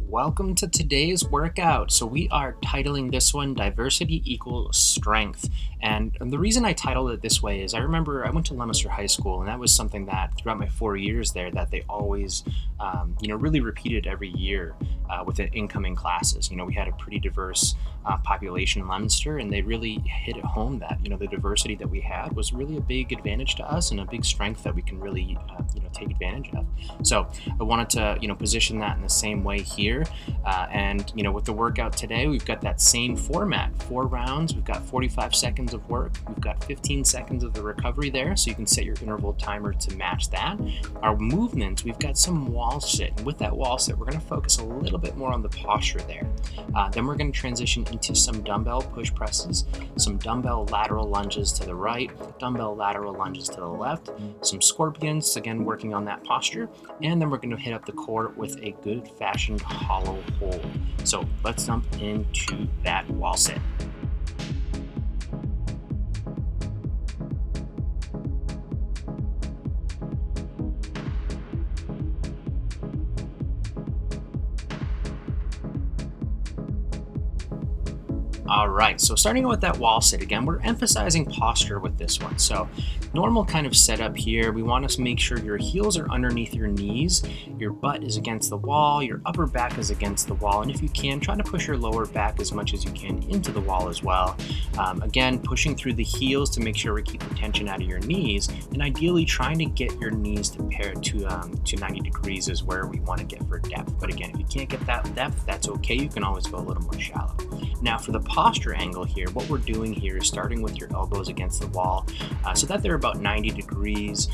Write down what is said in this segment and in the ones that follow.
Welcome to today's workout. So we are titling this one Diversity Equals Strength. And the reason I titled it this way is I remember I went to Leominster High School, and that was something that throughout my 4 years there that they always really repeated every year with the incoming classes. We had a pretty diverse population in Leominster, and they really hit it home that the diversity that we had was really a big advantage to us and a big strength that we can really take advantage of. So I wanted to position that in the same way here. And with the workout today, we've got that same format, 4 rounds. We've got 45 seconds of work. We've got 15 seconds of the recovery there, so you can set your interval timer to match that. Our movements, we've got some wall sit, and with that wall sit, we're going to focus a little bit more on the posture there. Then we're going to transition into some dumbbell push presses, some dumbbell lateral lunges to the right, dumbbell lateral lunges to the left, some scorpions, again working on that posture, and then we're going to hit up the core with a good fashioned hollow hold. So let's jump into that wall sit. All right, so starting with that wall sit again, we're emphasizing posture with this one. So normal kind of setup here, we want to make sure your heels are underneath your knees, your butt is against the wall, your upper back is against the wall, and if you can, try to push your lower back as much as you can into the wall as well. Again, pushing through the heels to make sure we keep the tension out of your knees, and ideally trying to get your knees to pair to 90 degrees is where we want to get for depth. But again, if you can't get that depth, that's okay. You can always go a little more shallow. Now for the posture angle here, what we're doing here is starting with your elbows against the wall so that they're about 90 degrees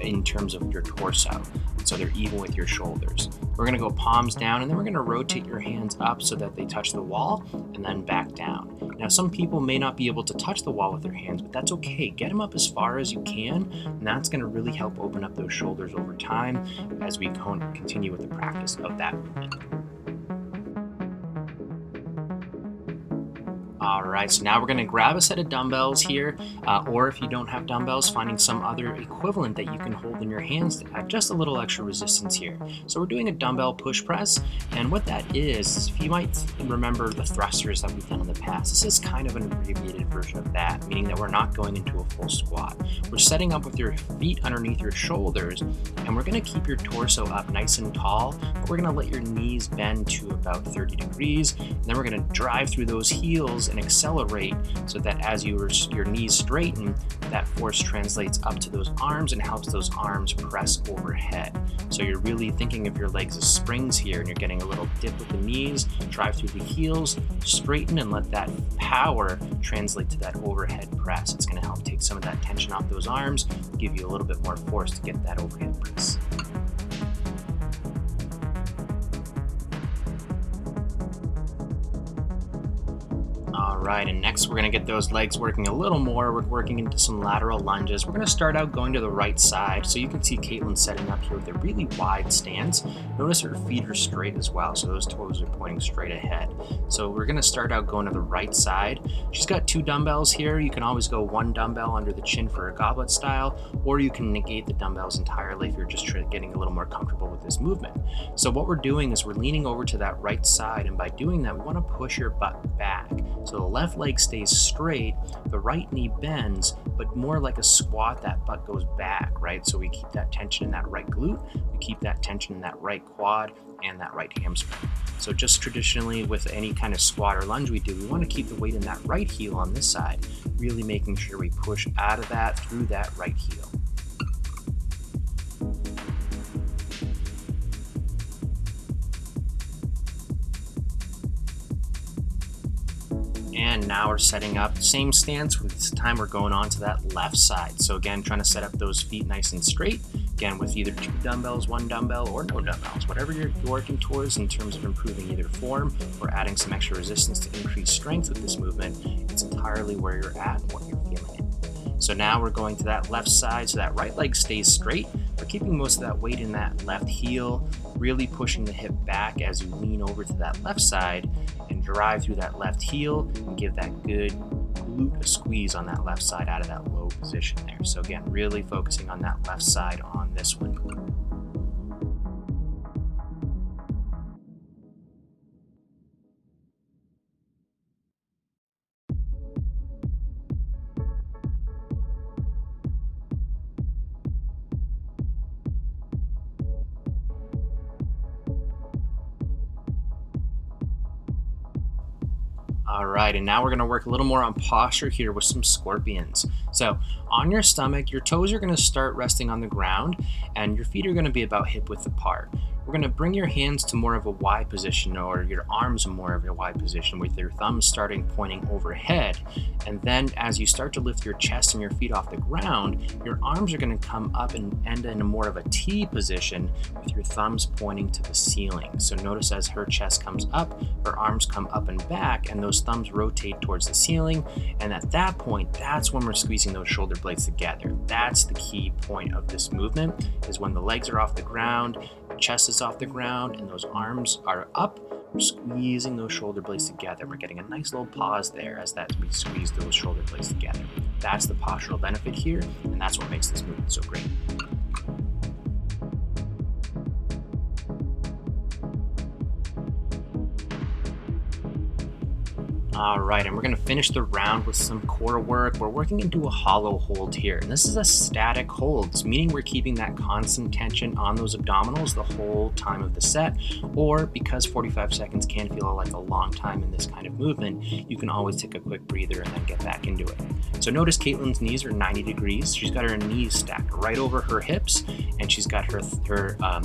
in terms of your torso, so they're even with your shoulders. We're going to go palms down, and then we're going to rotate your hands up so that they touch the wall and then back down. Now some people may not be able to touch the wall with their hands, but that's okay. Get them up as far as you can, and that's going to really help open up those shoulders over time as we continue with the practice of that movement. All right, so now we're going to grab a set of dumbbells here, or if you don't have dumbbells, finding some other equivalent that you can hold in your hands to add just a little extra resistance here. So we're doing a dumbbell push press, and what that is, if you might remember the thrusters that we've done in the past, this is kind of an abbreviated version of that, meaning that we're not going into a full squat. We're setting up with your feet underneath your shoulders, and we're going to keep your torso up nice and tall, but we're going to let your knees bend to about 30 degrees, and then we're going to drive through those heels and accelerate so that as your knees straighten, that force translates up to those arms and helps those arms press overhead. So you're really thinking of your legs as springs here, and you're getting a little dip with the knees, drive through the heels, straighten, and let that power translate to that overhead press. It's going to help take some of that tension off those arms, give you a little bit more force to get that overhead press. All right, and next we're going to get those legs working a little more. We're working into some lateral lunges. We're going to start out going to the right side. So you can see Caitlin setting up here with a really wide stance. Notice her feet are straight as well, so those toes are pointing straight ahead. So we're going to start out going to the right side. She's got 2 dumbbells here. You can always go 1 dumbbell under the chin for a goblet style, or you can negate the dumbbells entirely if you're just getting a little more comfortable with this movement. So what we're doing is we're leaning over to that right side, and by doing that, we want to push your butt back. So the left leg stays straight, the right knee bends, but more like a squat, that butt goes back, right? So we keep that tension in that right glute, we keep that tension in that right quad and that right hamstring. So just traditionally with any kind of squat or lunge we do, we want to keep the weight in that right heel on this side, really making sure we push out of that through that right heel. And now we're setting up same stance. This time we're going on to that left side. So again, trying to set up those feet nice and straight. Again, with either 2 dumbbells, 1 dumbbell, or no dumbbells, whatever you're working towards in terms of improving either form or adding some extra resistance to increase strength with this movement. It's entirely where you're at and what you're feeling it. So now we're going to that left side, so that right leg stays straight. We're keeping most of that weight in that left heel, really pushing the hip back as you lean over to that left side and drive through that left heel and give that good glute squeeze on that left side out of that low position there. So again, really focusing on that left side on this one. All right, and now we're going to work a little more on posture here with some scorpions. So, on your stomach, your toes are going to start resting on the ground, and your feet are going to be about hip width apart. We're going to bring your hands to more of a Y position, or your arms more of a Y position, with your thumbs starting pointing overhead. And then, as you start to lift your chest and your feet off the ground, your arms are going to come up and end in a more of a T position, with your thumbs pointing to the ceiling. So, notice as her chest comes up, her arms come up and back, and those thumbs rotate towards the ceiling. And at that point, that's when we're squeezing those shoulder blades together. That's the key point of this movement, is when the legs are off the ground, the chest is off the ground, and those arms are up. We're squeezing those shoulder blades together. We're getting a nice little pause there as that we squeeze those shoulder blades together. That's the postural benefit here, and that's what makes this movement so great. All right, and we're going to finish the round with some core work. We're working into a hollow hold here, and this is a static hold, meaning we're keeping that constant tension on those abdominals the whole time of the set, or because 45 seconds can feel like a long time in this kind of movement, you can always take a quick breather and then get back into it. So notice Caitlin's knees are 90 degrees. She's got her knees stacked right over her hips, and she's got her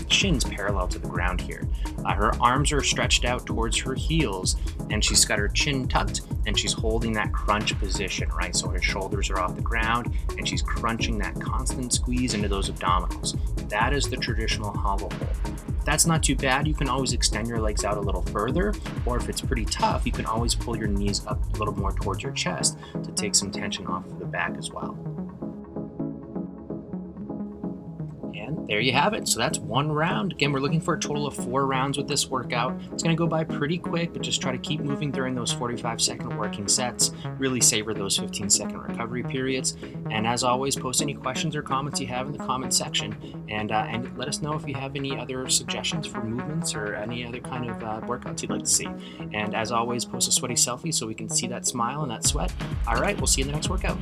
shins parallel to the ground here. Her arms are stretched out towards her heels, and she's got her chin tucked, and she's holding that crunch position, right? So her shoulders are off the ground, and she's crunching that constant squeeze into those abdominals. That is the traditional hollow hold. If that's not too bad, you can always extend your legs out a little further, or if it's pretty tough, you can always pull your knees up a little more towards your chest to take some tension off of the back as well. And there you have it. So that's one round. Again, we're looking for a total of 4 rounds with this workout. It's going to go by pretty quick, but just try to keep moving during those 45-second working sets. Really savor those 15-second recovery periods. And as always, post any questions or comments you have in the comment section, and let us know if you have any other suggestions for movements or any other kind of workouts you'd like to see. And as always, post a sweaty selfie so we can see that smile and that sweat. All right, we'll see you in the next workout.